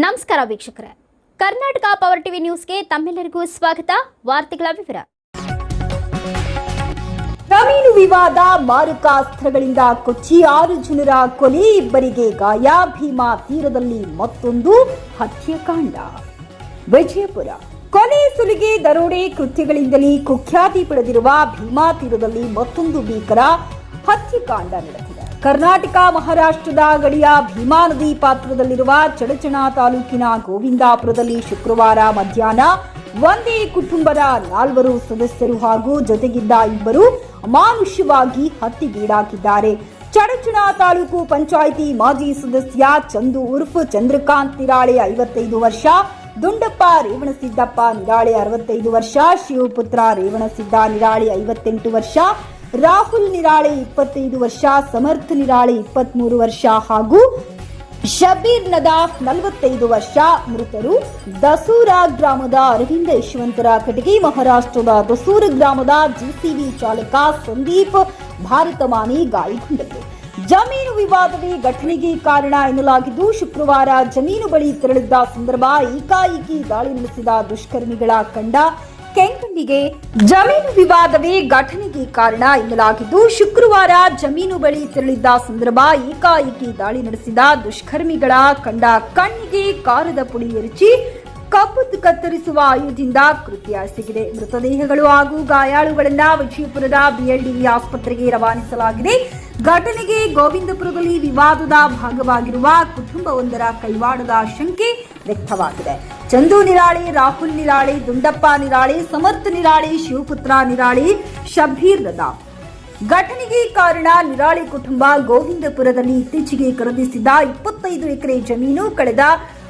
ನಮಸ್ಕಾರ ವೀಕ್ಷಕರೇ, Karnataka power TV ನ್ಯೂಸ್ಗೆ ತಮ್ಮೆಲ್ಲರಿಗೂ ಸ್ವಾಗತ. ವಾರ್ತೆಗಳ ವಿವರ. ಜಮೀನು ವಿವಾದ, ಮಾರಕಾಸ್ತ್ರಗಳಿಂದ ಕೊಚ್ಚಿ 6 ಜನರ ಕೊಲೆ, ಇಬ್ಬರಿಗೆ ಗಾಯ. ಭೀಮಾ ತೀರದಲ್ಲಿ ಮತ್ತೊಂದು ಹತ್ಯಾಕಾಂಡ. ವಿಜಯಪುರ ಕೊಲೆ, ಸುಲಿಗೆ, ದರೋಡೆ ಕೃತ್ಯಗಳಿಂದಲೇ ಕುಖ್ಯಾತಿ ಪಡೆದಿರುವ ಭೀಮಾ ತೀರದಲ್ಲಿ ಮತ್ತೊಂದು ಭೀಕರ ಹತ್ಯಾಕಾಂಡ ನಡೆದಿದೆ. ಕರ್ನಾಟಕ ಮಹಾರಾಷ್ಟ್ರದ ಗಡಿಯ ಭೀಮಾ ನದಿ ಪಾತ್ರದಲ್ಲಿರುವ ಚಡಚಣ ತಾಲೂಕಿನ ಗೋವಿಂದಾಪುರದಲ್ಲಿ ಶುಕ್ರವಾರ ಮಧ್ಯಾಹ್ನ ಒಂದೇ ಕುಟುಂಬದ 4 ಸದಸ್ಯರು ಹಾಗೂ ಜೊತೆಗಿದ್ದ 2 ಅಮಾನುಷ್ಯವಾಗಿ ಹತ್ಯೆಗೀಡಾಗಿದ್ದಾರೆ. ಚಡಚಣ ತಾಲೂಕು ಪಂಚಾಯಿತಿ ಮಾಜಿ ಸದಸ್ಯ ಚಂದು ಉರ್ಫ್ ಚಂದ್ರಕಾಂತ್ ನಿರಾಳೆ 55 ವರ್ಷ, ದುಂಡಪ್ಪ ರೇವಣಸಿದ್ದಪ್ಪ ನಿರಾಳೆ 65 ವರ್ಷ, ಶಿವಪುತ್ರ ರೇವಣಸಿದ್ದ ನಿರಾಳೆ 58 ವರ್ಷ, ರಾಹುಲ್ ನಿರಾಳೆ 25 ವರ್ಷ, ಸಮರ್ಥ ನಿರಾಳೆ 23 ವರ್ಷ ಹಾಗೂ ಶಬೀರ್ ನದಾಫ್ 45 ವರ್ಷ. ಮೃತರು ದಸೂರ ಗ್ರಾಮದ ಅರವಿಂದ ಯಶವಂತರ ಕಟಗಿ, ಮಹಾರಾಷ್ಟ್ರದ ದಸೂರ ಗ್ರಾಮದ ಜಿಸಿಬಿ ಚಾಲಕ ಸಂದೀಪ್ ಭಾರತಮಾನಿ ಗಾಯಗೊಂಡರು. ಜಮೀನು ವಿವಾದವೇ ಘಟನೆಗೆ ಕಾರಣ ಎನ್ನಲಾಗಿದ್ದು, ಶುಕ್ರವಾರ ಜಮೀನು ಬಳಿ ತೆರಳಿದ್ದ ಸಂದರ್ಭ ಏಕಾಏಕಿ ದಾಳಿ ನಡೆಸಿದ ದುಷ್ಕರ್ಮಿಗಳ ಕಂಡ ಕೆಂಗಣ್ಣಿಗೆ. ಜಮೀನು ವಿವಾದವೇ ಘಟನೆಗೆ ಕಾರಣ ಎನ್ನಲಾಗಿದ್ದು, ಶುಕ್ರವಾರ ಜಮೀನು ಬಳಿ ತೆರಳಿದ್ದ ಸಂದರ್ಭ ಏಕಾಏಕಿ ದಾಳಿ ನಡೆಸಿದ ದುಷ್ಕರ್ಮಿಗಳ ಕಂಡ ಕಣ್ಣಿಗೆ ಕಾರದ ಪುಡಿ ಎರಚಿ ಕಬ್ಬು ಕತ್ತರಿಸುವ ಆಯುಧದಿಂದ ಕೃತ್ಯ ಎಸಗಿದೆ. ಮೃತದೇಹಗಳು ಹಾಗೂ ಗಾಯಾಳುಗಳನ್ನ ವಿಜಯಪುರದ ಬಿಎಲ್ಡಿವಿ ಆಸ್ಪತ್ರೆಗೆ ರವಾನಿಸಲಾಗಿದೆ. ಘಟನೆಗೆ ಗೋವಿಂದಪುರದಲ್ಲಿ ವಿವಾದದ ಭಾಗವಾಗಿರುವ ಕುಟುಂಬವೊಂದರ ಕೈವಾಡದ ಶಂಕೆ ವ್ಯಕ್ತವಾಗಿದೆ. ಚಂದು ನಿರಾಳೆ, ರಾಹುಲ್ ನಿರಾಳೆ, ದುಂಡಪ್ಪ ನಿರಾಳೆ, ಸಮರ್ಥ ನಿರಾಳೆ, ಶಿವಪುತ್ರ ನಿರಾಳೆ, ಶಬೀರ್ ನದಾಫ್. ಘಟನೆಗೆ ಕಾರಣ ನಿರಾಳೆ ಕುಟುಂಬ ಗೋವಿಂದಪುರದಲ್ಲಿ ಇತ್ತೀಚೆಗೆ ಖರೀದಿಸಿದ 25 ಎಕರೆ ಜಮೀನು ಕಳೆದ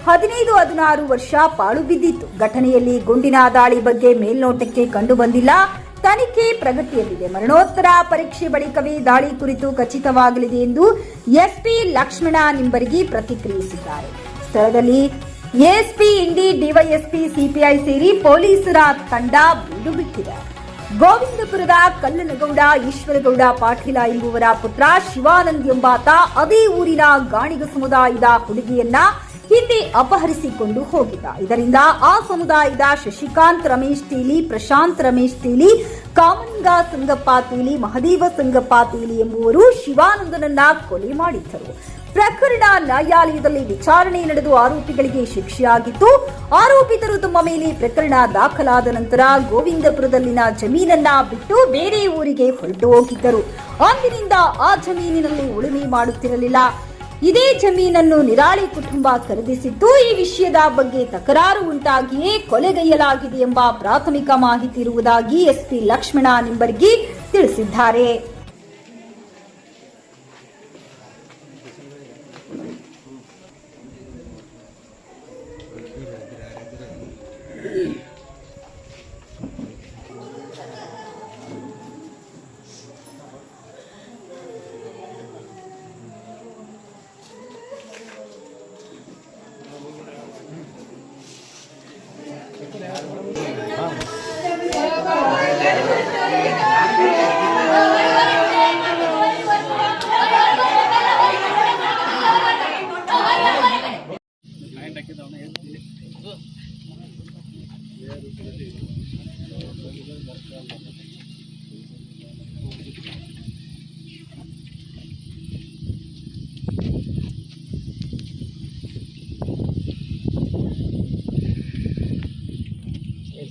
15-16 ವರ್ಷ ಪಾಳು ಬಿದ್ದಿತ್ತು. ಘಟನೆಯಲ್ಲಿ ಗುಂಡಿನ ದಾಳಿ ಬಗ್ಗೆ ಮೇಲ್ನೋಟಕ್ಕೆ ಕಂಡು ಬಂದಿಲ್ಲ. ತನಿಖೆ ಪ್ರಗತಿಯಲ್ಲಿದೆ. ಮರಣೋತ್ತರ ಪರೀಕ್ಷೆ ಬಳಿಕವೇ ದಾಳಿ ಕುರಿತು ಖಚಿತವಾಗಲಿದೆ ಎಂದು ಎಸ್ಪಿ ಲಕ್ಷ್ಮಣ ನಿಂಬರ್ಗಿ ಪ್ರತಿಕ್ರಿಯಿಸಿದ್ದಾರೆ. ಸ್ಥಳದಲ್ಲಿ ಎಎಸ್ಪಿ ಇಂಡಿ, ಡಿವೈಎಸ್ಪಿ, ಸಿಪಿಐ ಸೇರಿ ಪೊಲೀಸರ ತಂಡ ಬೀಡು ಬಿಟ್ಟಿದೆ. ಗೋವಿಂದಪುರದ ಕಲ್ಲನಗೌಡ ಈಶ್ವರಗೌಡ ಪಾಟೀಲ ಎಂಬುವರ ಪುತ್ರ ಶಿವಾನಂದ್ ಎಂಬಾತ ಅದೇ ಊರಿನ ಗಾಣಿಗ ಸಮುದಾಯದ ಹುಡುಗಿಯನ್ನ ಹಿಂದೆ ಅಪಹರಿಸಿಕೊಂಡು ಹೋಗಿದ್ದ. ಇದರಿಂದ ಆ ಸಮುದಾಯದ ಶಶಿಕಾಂತ್ ರಮೇಶ್ ತೇಲಿ, ಪ್ರಶಾಂತ್ ರಮೇಶ್ ತೇಲಿ, ಕಾಮನಿಂಗ ಸಂಗಪ್ಪ ತೇಲಿ, ಮಹದೇವ ಸಂಗಪ್ಪ ತೇಲಿ ಎಂಬುವರು ಶಿವಾನಂದನನ್ನ ಕೊಲೆ ಮಾಡಿದ್ದರು. ಪ್ರಕರಣ ನ್ಯಾಯಾಲಯದಲ್ಲಿ ವಿಚಾರಣೆ ನಡೆದು ಆರೋಪಿಗಳಿಗೆ ಶಿಕ್ಷೆಯಾಗಿತ್ತು. ಆರೋಪಿತರು ತಮ್ಮ ಮೇಲೆ ಪ್ರಕರಣ ದಾಖಲಾದ ನಂತರ ಗೋವಿಂದಪುರದಲ್ಲಿನ ಜಮೀನನ್ನ ಬಿಟ್ಟು ಬೇರೆ ಊರಿಗೆ ಹೊರಟು ಹೋಗಿದ್ದರು. ಅಂದಿನಿಂದ ಆ ಜಮೀನಿನಲ್ಲಿ ಉಳುಮೆ ಮಾಡುತ್ತಿರಲಿಲ್ಲ. ಇದೇ ಜಮೀನನ್ನು ನಿರಾಳೆ ಕುಟುಂಬ ಖರೀದಿಸಿದ್ದು. ಈ ವಿಷಯದ ಬಗ್ಗೆ ತಕರಾರು ಉಂಟಾಗಿಯೇ ಕೊಲೆಗೈಯಲಾಗಿದೆ ಎಂಬ ಪ್ರಾಥಮಿಕ ಮಾಹಿತಿ ಇರುವುದಾಗಿ ಎಸ್ಪಿ ಲಕ್ಷ್ಮಣ ನಿಂಬರ್ಗಿ ತಿಳಿಸಿದ್ದಾರೆ.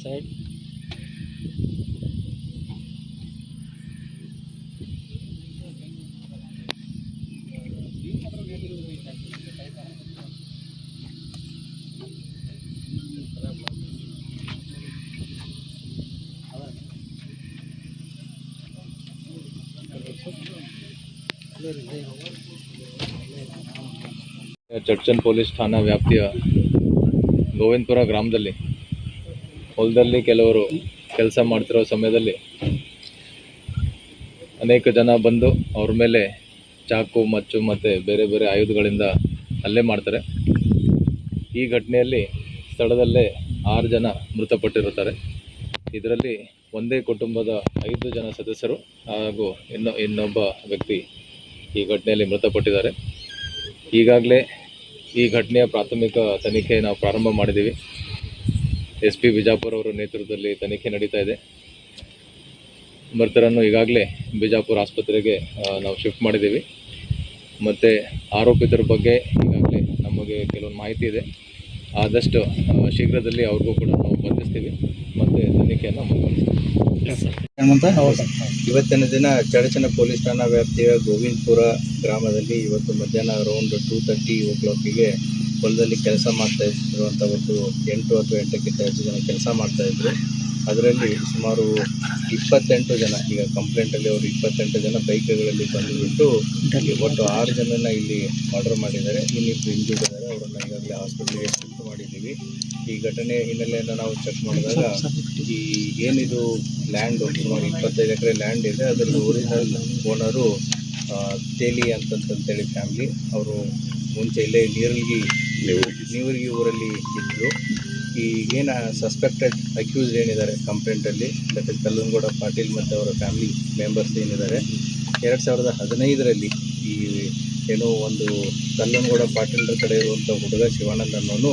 Side. ಚಡ್ಚನ್ ಪೊಲೀಸ್ ಠಾಣಾ ವ್ಯಾಪ್ತಿಯ ಗೋವಿಂದಪುರ ಗ್ರಾಮದಲ್ಲಿ ಹೊಲದಲ್ಲಿ ಕೆಲವರು ಕೆಲಸ ಮಾಡ್ತಿರೋ ಸಮಯದಲ್ಲಿ ಅನೇಕ ಜನ ಬಂದು ಅವ್ರ ಮೇಲೆ ಚಾಕು, ಮಚ್ಚು ಮತ್ತು ಬೇರೆ ಬೇರೆ ಆಯುಧಗಳಿಂದ ಹಲ್ಲೆ ಮಾಡ್ತಾರೆ. ಈ ಘಟನೆಯಲ್ಲಿ ಸ್ಥಳದಲ್ಲೇ 6 ಜನ ಮೃತಪಟ್ಟಿರುತ್ತಾರೆ. ಇದರಲ್ಲಿ ಒಂದೇ ಕುಟುಂಬದ 5 ಜನ ಸದಸ್ಯರು ಹಾಗೂ ಇನ್ನೊಬ್ಬ ವ್ಯಕ್ತಿ ಈ ಘಟನೆಯಲ್ಲಿ ಮೃತಪಟ್ಟಿದ್ದಾರೆ. ಈಗಾಗಲೇ ಈ ಘಟನೆಯ ಪ್ರಾಥಮಿಕ ತನಿಖೆ ನಾವು ಪ್ರಾರಂಭ ಮಾಡಿದ್ದೀವಿ. SP ಬಿಜಾಪುರ ಅವರ ನೇತೃತ್ವದಲ್ಲಿ ತನಿಖೆ ನಡೀತಾ ಇದೆ. ಮೃತರನ್ನು ಈಗಾಗಲೇ ಬಿಜಾಪುರ ಆಸ್ಪತ್ರೆಗೆ ನಾವು ಶಿಫ್ಟ್ ಮಾಡಿದ್ದೀವಿ. ಮತ್ತು ಆರೋಪಿತರ ಬಗ್ಗೆ ಈಗಾಗಲೇ ನಮಗೆ ಕೆಲವೊಂದು ಮಾಹಿತಿ ಇದೆ. ಆದಷ್ಟು ಶೀಘ್ರದಲ್ಲಿ ಅವ್ರಿಗೂ ಕೂಡ ನಾವು ಬಂಧಿಸ್ತೀವಿ ಮತ್ತು ತನಿಖೆಯನ್ನು ಮುಂದುವರಿಸ್ತೀವಿ. ಇವತ್ತಿನ ದಿನ ಚಡಚನ ಪೊಲೀಸ್ ಠಾಣಾ ವ್ಯಾಪ್ತಿಯ ಗೋವಿಂದಪುರ ಗ್ರಾಮದಲ್ಲಿ ಇವತ್ತು ಮಧ್ಯಾಹ್ನ ಅರೌಂಡ್ 2:30 ಓ ಕ್ಲಾಕಿಗೆ ಹೊಲದಲ್ಲಿ ಕೆಲಸ ಮಾಡ್ತಾ ಇರುವಂಥ ಒಂದು 8 ಅಥವಾ 8ಕ್ಕಿಂತ ಹೆಚ್ಚು ಜನ ಕೆಲಸ ಮಾಡ್ತಾಯಿದ್ರು. ಅದರಲ್ಲಿ ಸುಮಾರು 28 ಜನ, ಈಗ ಕಂಪ್ಲೇಂಟಲ್ಲಿ ಅವರು 28 ಜನ ಬೈಕ್ಗಳಲ್ಲಿ ಬಂದುಬಿಟ್ಟು ಒಟ್ಟು 6 ಜನನ ಇಲ್ಲಿ ಮರ್ಡರ್ ಮಾಡಿದ್ದಾರೆ. ಇನ್ನಿಬ್ಬರು ಇಂಜೂರ್ಡ್ ಇದ್ದಾರೆ. ಅವರನ್ನು ಈಗಾಗಲೇ ಹಾಸ್ಪಿಟ್ಲಿಗೆ ಶಿಫ್ಟ್ ಮಾಡಿದ್ದೀವಿ. ಈ ಘಟನೆ ಹಿನ್ನೆಲೆಯನ್ನು ನಾವು ಚೆಕ್ ಮಾಡಿದಾಗ ಈ ಏನಿದು ಲ್ಯಾಂಡು ಸುಮಾರು 25 ಎಕರೆ ಲ್ಯಾಂಡ್ ಇದೆ. ಅದರಲ್ಲಿ ಒರಿಜಿನಲ್ ಓನರು ತೇಲಿ ಅಂತಂತೇಳಿ ಫ್ಯಾಮ್ಲಿ. ಅವರು ಮುಂಚೆ ಇಲ್ಲೇ ನೀವರ್ಗಿ ಊರಲ್ಲಿ ಇದ್ದರು. ಈ ಏನು ಸಸ್ಪೆಕ್ಟೆಡ್ ಅಕ್ಯೂಸ್ಡ್ ಏನಿದ್ದಾರೆ ಕಂಪ್ಲೇಂಟಲ್ಲಿ, ದಟ್ ಇಸ್ ಕಲ್ಲನಗೌಡ ಪಾಟೀಲ್ ಮತ್ತು ಅವರ ಫ್ಯಾಮಿಲಿ ಮೆಂಬರ್ಸ್ ಏನಿದ್ದಾರೆ, 2015ರಲ್ಲಿ ಈ ಏನೋ ಒಂದು ಕಲ್ಲನಗೌಡ ಪಾಟೀಲ್ರ ಕಡೆ ಇರುವಂಥ ಹುಡುಗ ಶಿವಾನಂದ್ ಅನ್ನೋನು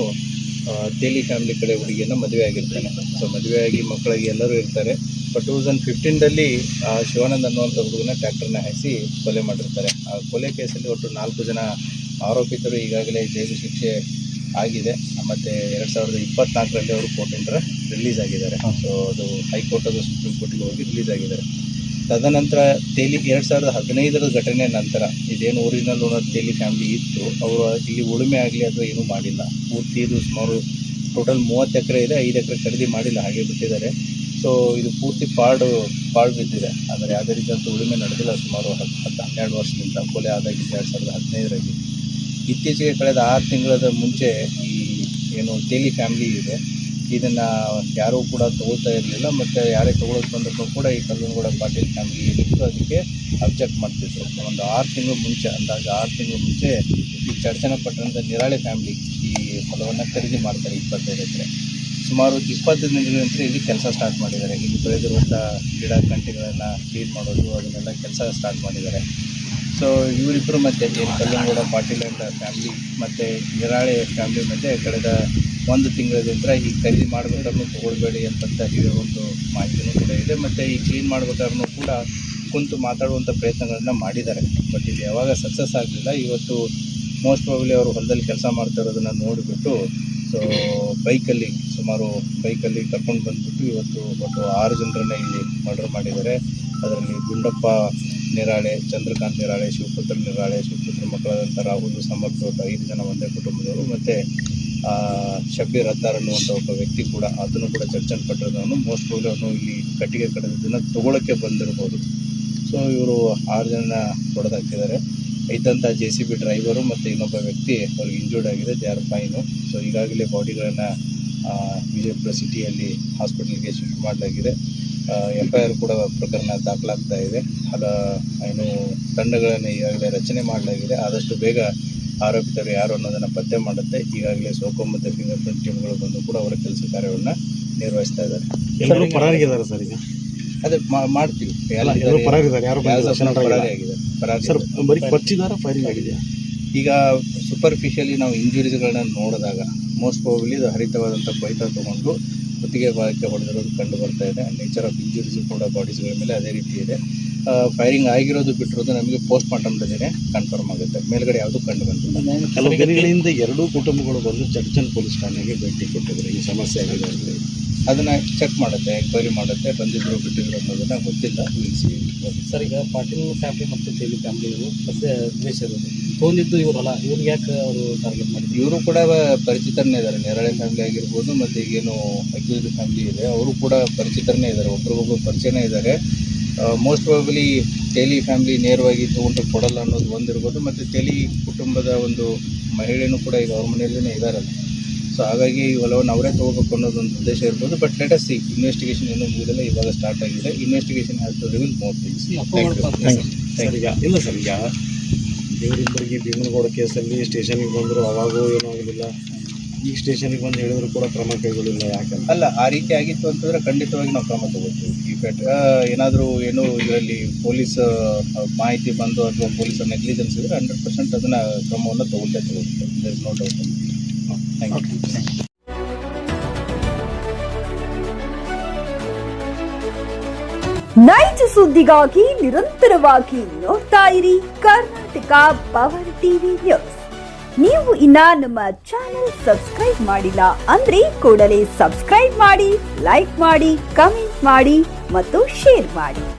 ತೇಲಿ ಫ್ಯಾಮಿಲಿ ಕಡೆ ಹುಡುಗಿಯನ್ನು ಮದುವೆ ಆಗಿರ್ತಾನೆ. ಸೊ ಮದುವೆಯಾಗಿ ಮಕ್ಕಳಿಗೆ ಎಲ್ಲರೂ ಇರ್ತಾರೆ. ಬಟ್ 2015ರಲ್ಲಿ ಶಿವಾನಂದ್ ಅನ್ನುವಂಥ ಹುಡುಗನ ಟ್ರ್ಯಾಕ್ಟರ್ನ ಹಾಯಿಸಿ ಕೊಲೆ ಮಾಡಿರ್ತಾರೆ. ಆ ಕೊಲೆ ಕೇಸಲ್ಲಿ ಒಟ್ಟು 4 ಜನ ಆರೋಪಿತರು ಈಗಾಗಲೇ ಜೈಲು ಶಿಕ್ಷೆ ಆಗಿದೆ. ಮತ್ತು 2024ರಲ್ಲಿ ಅವರು ಕೋರ್ಟಿಂದ ರಿಲೀಸ್ ಆಗಿದ್ದಾರೆ. ಸೊ ಅದು ಹೈಕೋರ್ಟ್ ಅದು ಸುಪ್ರೀಂ ಕೋರ್ಟಿಗೆ ಹೋಗಿ ರಿಲೀಸ್ ಆಗಿದ್ದಾರೆ. ತದನಂತರ ತೇಲಿ 2015ರ ಘಟನೆ ನಂತರ ಇದೇನು ಒರಿಜಿನಲ್ ಓನರ್ ತೇಲಿ ಫ್ಯಾಮಿಲಿ ಇತ್ತು, ಅವರು ಇಲ್ಲಿ ಉಳುಮೆ ಆಗಲಿ ಅಥವಾ ಏನೂ ಮಾಡಿಲ್ಲ. ಪೂರ್ತಿ ಇದು ಸುಮಾರು ಟೋಟಲ್ 30 ಎಕರೆ ಇದೆ, 5 ಎಕರೆ ಖರೀದಿ ಮಾಡಿಲ್ಲ, ಹಾಗೆ ಬಿಟ್ಟಿದ್ದಾರೆ. ಸೊ ಇದು ಪೂರ್ತಿ ಪಾಡು ಬಿದ್ದಿದೆ. ಅಂದರೆ ಯಾವುದೇ ರೀತಿಯಂಥ ಉಳುಮೆ ನಡೆದಿಲ್ಲ ಸುಮಾರು 10-12 ವರ್ಷದಿಂದ. ಕೊಲೆ ಆದಾಗಿದೆ 2015ರಲ್ಲಿ. ಇತ್ತೀಚೆಗೆ ಕಳೆದ 6 ತಿಂಗಳ ಮುಂಚೆ ಈ ಏನು ತೇಲಿ ಫ್ಯಾಮಿಲಿ ಇದೆ, ಇದನ್ನು ಯಾರೂ ಕೂಡ ತೊಗೊಳ್ತಾ ಇರಲಿಲ್ಲ. ಮತ್ತು ಯಾರೇ ತೊಗೊಳಕ್ಕೆ ಬಂದರೂ ಕೂಡ ಈ ಕಲ್ಲನಗೌಡ ಪಾಟೀಲ್ ಫ್ಯಾಮಿಲಿ ಏನಿತ್ತು ಅದಕ್ಕೆ ಅಬ್ಜೆಕ್ಟ್ ಮಾಡ್ತಿದ್ರು. ಒಂದು 6 ತಿಂಗಳು ಮುಂಚೆ, ಅಂದಾಜು 6 ತಿಂಗಳು ಮುಂಚೆ ಈ ಚಡಚನ ಪಟ್ಟಣದ ನಿರಾಳೆ ಫ್ಯಾಮಿಲಿ ಈ ಹೊಲವನ್ನು ಖರೀದಿ ಮಾಡ್ತಾರೆ 25 ಎಕರೆ. ಸುಮಾರು 20 ದಿನಗಳ ನಂತರ ಇಲ್ಲಿ ಕೆಲಸ ಸ್ಟಾರ್ಟ್ ಮಾಡಿದ್ದಾರೆ. ಇಲ್ಲಿ ಬೆಳೆದಿರುವಂಥ ಗಿಡ ಕಂಟಿಗಳನ್ನು ಕ್ಲೀನ್ ಮಾಡೋದು, ಅದನ್ನೆಲ್ಲ ಕೆಲಸ ಸ್ಟಾರ್ಟ್ ಮಾಡಿದ್ದಾರೆ. ಸೊ ಇವರಿಬ್ಬರು ಮತ್ತು ಕಲ್ಲನಗೌಡ ಪಾಟೀಲ್ ಅಂಡ್ ಫ್ಯಾಮಿಲಿ ಮತ್ತು ನಿರಾಳೆ ಫ್ಯಾಮಿಲಿ ಮಧ್ಯೆ ಕಳೆದ 1 ತಿಂಗಳ ನಂತರ ಈ ಖರೀದಿ ಮಾಡಬೇಕಾದ್ರೂ ತೊಗೊಳ್ಬೇಡಿ ಅಂತಂತ ಹೇಳೋ ಒಂದು ಮಾಹಿತಿನೂ ಕೂಡ ಇದೆ. ಮತ್ತು ಈ ಕ್ಲೀನ್ ಮಾಡಬೇಕಾದ್ರೂ ಕೂಡ ಕುಂತು ಮಾತಾಡುವಂಥ ಪ್ರಯತ್ನಗಳನ್ನು ಮಾಡಿದ್ದಾರೆ. ಬಟ್ ಇದು ಯಾವಾಗ ಸಕ್ಸಸ್ ಆಗಲಿಲ್ಲ. ಇವತ್ತು ಮೋಸ್ಟ್ ಪ್ರಾಬಬ್ಲಿ ಅವರು ಹೊಲದಲ್ಲಿ ಕೆಲಸ ಮಾಡ್ತಾ ಇರೋದನ್ನು ನೋಡಿಬಿಟ್ಟು ಸೊ ಬೈಕಲ್ಲಿ ಕರ್ಕೊಂಡು ಬಂದುಬಿಟ್ಟು ಇವತ್ತು ಒಟ್ಟು 6 ಜನರನ್ನ ಇಲ್ಲಿ ಮರ್ಡರ್ ಮಾಡಿದ್ದಾರೆ. ಅದರಲ್ಲಿ ಗುಂಡಪ್ಪ ನಿರಾಳೆ, ಚಂದ್ರಕಾಂತ್ ನಿರಾಳೆ, ಶಿವಪುತ್ರ ನಿರಾಳೆ, ಶಿವಪುತ್ರ ಮಕ್ಕಳಾದಂಥ ರಾಹುಲ್, ಸಮರ್ಥ, 5 ಜನ ಒಂದೇ ಕುಟುಂಬದವರು. ಮತ್ತು ಶಬೀರ್ ಅತ್ತಾರ್ ಅನ್ನುವಂಥ ಒಬ್ಬ ವ್ಯಕ್ತಿ ಕೂಡ, ಅದನ್ನು ಕೂಡ ಚರ್ಚನ ಪಟ್ಟದವನು. ಮೋಸ್ಟ್ ಪ್ರಾಬಬ್ಲಿ ಅವನು ಇಲ್ಲಿ ಕಟ್ಟಿಗೆ ಕಡಿದನ್ನು ತೊಗೊಳಕ್ಕೆ ಬಂದಿರ್ಬೋದು. ಸೊ ಇವರು 6 ಜನ ಹೊಡೆದಾಕಿದ್ದಾರೆ. ಇದ್ದಂಥ JCB ಡ್ರೈವರು ಮತ್ತು ಇನ್ನೊಬ್ಬ ವ್ಯಕ್ತಿ ಅವ್ರಿಗೆ ಇಂಜೂರ್ಡ್ ಆಗಿದೆ. They are fine. ಸೊ ಈಗಾಗಲೇ ಬಾಡಿಗಳನ್ನು ವಿಜಯಪುರ ಸಿಟಿಯಲ್ಲಿ ಹಾಸ್ಪಿಟಲ್ಗೆ ಶಿಫ್ಟ್ ಮಾಡಲಾಗಿದೆ. FIR ಕೂಡ ಪ್ರಕರಣ ದಾಖಲಾಗ್ತಾ ಇದೆ. ಏನು ತಂಡಗಳನ್ನು ಈಗಾಗಲೇ ರಚನೆ ಮಾಡಲಾಗಿದೆ. ಆದಷ್ಟು ಬೇಗ ಆರೋಪಿತರು ಯಾರು ಅನ್ನೋದನ್ನು ಪತ್ತೆ ಮಾಡುತ್ತೆ. ಈಗಾಗಲೇ ಸೋಕೋ ಮತ್ತು ಫಿಂಗರ್ ಪ್ರಿಂಟ್ ಟೀಮ್ಗಳು ಬಂದು ಕೂಡ ಅವರ ಕೆಲಸ ಕಾರ್ಯವನ್ನು ನಿರ್ವಹಿಸ್ತಾ ಇದ್ದಾರೆ. ಎಲ್ಲರೂ ಪರಾರಿಗಿದ್ದಾರೆ ಸರ್. ಈಗ ಅದೇ ಮಾಡ್ತೀವಿ. ಈಗ ಸೂಪರ್ಫಿಷಿಯಲಿ ನಾವು ಇಂಜುರೀಸ್ಗಳನ್ನ ನೋಡಿದಾಗ ಮೋಸ್ಟ್ ಪ್ರಾಬಬ್ಲಿ ಇದು ಹರಿತವಾದಂಥ ಕೊಯ್ತ ತೊಗೊಂಡು ಕುತ್ತಿಗೆ ಭಾಗಕ್ಕೆ ಹೊಡೆದಿರೋದು ಕಂಡು ಬರ್ತಾ ಇದೆ. ನೇಚರ್ ಆಫ್ ಇಂಜುರೀಸ್ ಕೂಡ ಬಾಡೀಸ್ಗಳ ಮೇಲೆ ಅದೇ ರೀತಿ ಇದೆ. ಫೈರಿಂಗ್ ಆಗಿರೋದು ಬಿಟ್ಟಿರೋದು ನಮಗೆ ಪೋಸ್ಟ್ ಮಾರ್ಟಮ್ದಲ್ಲೇ ಕನ್ಫರ್ಮ್ ಆಗುತ್ತೆ. ಮೇಲ್ಗಡೆ ಯಾವುದು ಕಂಡು ಬಂದಿಲ್ಲ. ಕೆಲವು ದಿನಗಳಿಂದ 2 ಕುಟುಂಬಗಳು ಬಂದು ಚಡಚನ ಪೊಲೀಸ್ ಠಾಣೆಗೆ ಭೇಟಿ ಕೊಟ್ಟಿದ್ರು. ಈ ಸಮಸ್ಯೆ ಆಗಿದೆ, ಅದನ್ನು ಚೆಕ್ ಮಾಡುತ್ತೆ, ಎಂಕ್ವೈರಿ ಮಾಡುತ್ತೆ. ಬಂದಿದ್ರು ಬಿಟ್ಟಿದ್ರು ಅನ್ನೋದನ್ನು ಗೊತ್ತಿಲ್ಲ. ಸರ್, ಈಗ ಪಾಟೀಲ್ ಫ್ಯಾಮಿಲಿ ಮತ್ತು ತೇಲಿ ಫ್ಯಾಮಿಲಿ ಮತ್ತೆ ದ್ವೇಷ ಇರೋದು ತೊಗೊಂಡಿದ್ದು ಇವರಲ್ಲ, ಇವ್ರಿಗೆ ಯಾಕೆ ಅವರು ಟಾರ್ಗೆಟ್ ಮಾಡಿದ್ರು? ಇವರು ಕೂಡ ಪರಿಚಿತರೇ ಇದ್ದಾರೆ. ನೆರಳೆ ಫ್ಯಾಮಿಲಿ ಆಗಿರ್ಬೋದು ಮತ್ತು ಈಗೇನು ಅಕ್ಯೂಸ್ಡ್ ಫ್ಯಾಮಿಲಿ ಇದೆ ಅವರು ಕೂಡ ಪರಿಚಿತರೇ ಇದ್ದಾರೆ. ಒಬ್ರಿಗೊಬ್ಬರು ಪರಿಚಯನೇ ಇದ್ದಾರೆ. ಮೋಸ್ಟ್ ಪ್ರಾಬಬ್ಲಿ ತೇಲಿ ಫ್ಯಾಮಿಲಿ ನೇರವಾಗಿ ತೊಗೊಂಡು ಕೊಡಲ್ಲ ಅನ್ನೋದು ಒಂದಿರ್ಬೋದು. ಮತ್ತು ತೇಲಿ ಕುಟುಂಬದ ಒಂದು ಮಹಿಳೆಯೂ ಕೂಡ ಈಗ ಅವ್ರ ಮನೆಯಲ್ಲೇ ಇದ್ದಾರಲ್ಲ. ಸೊ ಹಾಗಾಗಿ ಈ ಹೊಲವನ್ನು ಅವರೇ ತೊಗೋಬೇಕು ಅನ್ನೋದೊಂದು ಉದ್ದೇಶ ಇರ್ಬೋದು. But let us see, investigation ಏನೂ ಮುಗಿದಿಲ್ಲ, ಇವಾಗ ಸ್ಟಾರ್ಟ್ ಆಗಿದೆ. Investigation has to reveal more things. ಇಲ್ಲ ಸರ್, ಈಗ ದೇವರಿಬ್ಬರಿಗೆ ಭೀಮನಗೌಡ ಕೇಸಲ್ಲಿ ಸ್ಟೇಷನ್ಗೆ ಬಂದರು, ಅವಾಗೂ ಏನೂ ಆಗಲಿಲ್ಲ. ಈಗ ಸ್ಟೇಷನ್ಗೆ ಬಂದು ಹೇಳಿದ್ರು ಕೂಡ ಕ್ರಮ ಕೈಗೊಳ್ಳಿಲ್ಲ, ಯಾಕೆ? ಅಲ್ಲ, ಆ ರೀತಿ ಆಗಿತ್ತು ಅಂತಂದರೆ ಖಂಡಿತವಾಗಿ ನಾವು ಕ್ರಮ ತಗೋತೀವಿ. ಈ ಏನಾದರೂ ಏನು ಇದರಲ್ಲಿ ಪೊಲೀಸ್ ಮಾಹಿತಿ ಬಂದು ಅಥವಾ ಪೊಲೀಸರ ನೆಗ್ಲಿಜೆನ್ಸ್ ಇದ್ದರೆ 100% ಅದನ್ನು ಕ್ರಮವನ್ನು ತಗೋತೀವಿ. No doubt. Thank you. ನೈಜ ಸುದ್ದಿಗಾಗಿ ನಿರಂತರವಾಗಿ ನೋಡ್ತಾ ಇರಿ ಕರ್ನಾಟಕ ಪವರ್ ಟಿವಿ ನ್ಯೂಸ್. ನೀವು ಇನ್ನ ನಮ್ಮ ಚಾನೆಲ್ ಸಬ್ಸ್ಕ್ರೈಬ್ ಮಾಡಿಲ್ಲ ಅಂದ್ರೆ ಕೂಡಲೇ ಸಬ್ಸ್ಕ್ರೈಬ್ ಮಾಡಿ, ಲೈಕ್ ಮಾಡಿ, ಕಮೆಂಟ್ ಮಾಡಿ ಮತ್ತು ಶೇರ್ ಮಾಡಿ.